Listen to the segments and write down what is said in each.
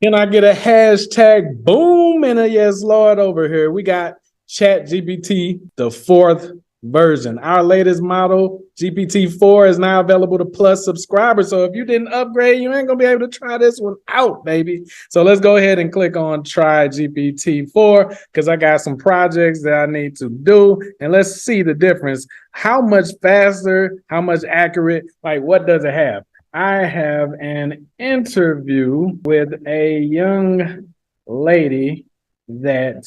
Can I get a hashtag boom and a yes, Lord over here? We got Chat-gpt, the fourth version. Our latest model, GPT-4, is now available to Plus subscribers. So if you didn't upgrade, you ain't going to be able to try this one out, baby. So let's go ahead and click on Try GPT-4 because I got some projects that I need to do. And let's see the difference. How much faster, how much accurate, like what does it have? I have an interview with a young lady that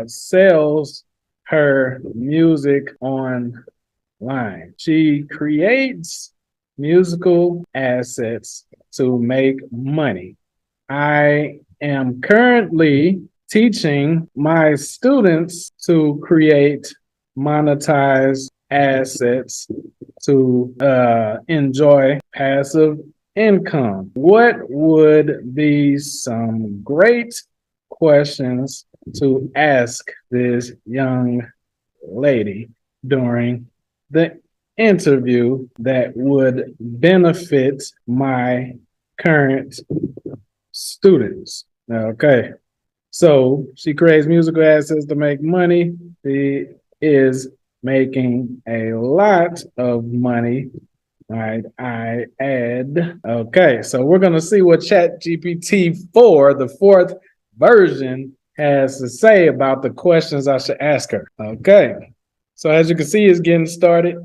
sells her music online. She creates musical assets to make money. I am currently teaching my students to create monetized assets to enjoy passive income. What would be some great questions to ask this young lady during the interview that would benefit my current students? Okay. So she creates musical assets to make money. She is making a lot of money. All right, I add. Okay, so we're going to see what Chat-gpt-4, the fourth version, has to say about the questions I should ask her. Okay, so as you can see, it's getting started.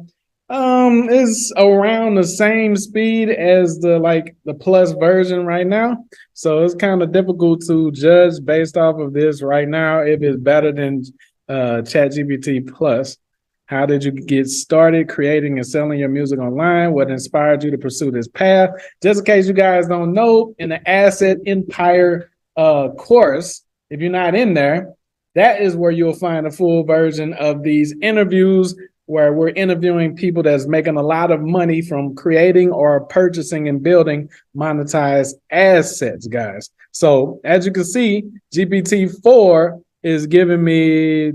It's around the same speed as the plus version right now. So it's kind of difficult to judge based off of this right now if it's better than Chat-gpt Plus. How did you get started creating and selling your music online? What inspired you to pursue this path? Just in case you guys don't know, in the Asset Empire course, if you're not in there, that is where you'll find a full version of these interviews where we're interviewing people that's making a lot of money from creating or purchasing and building monetized assets, guys. So as you can see, GPT-4 is giving me,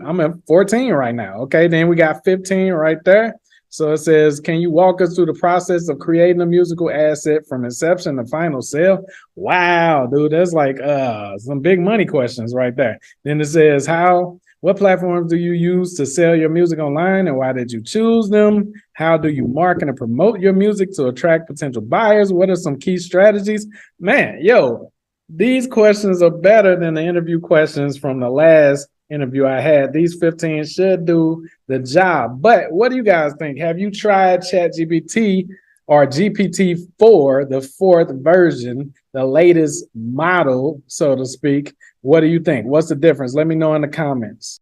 I'm at 14 right now. Okay, then we got 15 right there. So it says, can you walk us through the process of creating a musical asset from inception to final sale? Wow, dude, that's like some big money questions right there. Then it says, what platforms do you use to sell your music online and why did you choose them? How do you market and promote your music to attract potential buyers? What are some key strategies? Man, yo, these questions are better than the interview questions from the last interview I had. These 15 should do the job. But what do you guys think? Have you tried ChatGPT or GPT-4, the fourth version, the latest model, so to speak? What do you think? What's the difference? Let me know in the comments.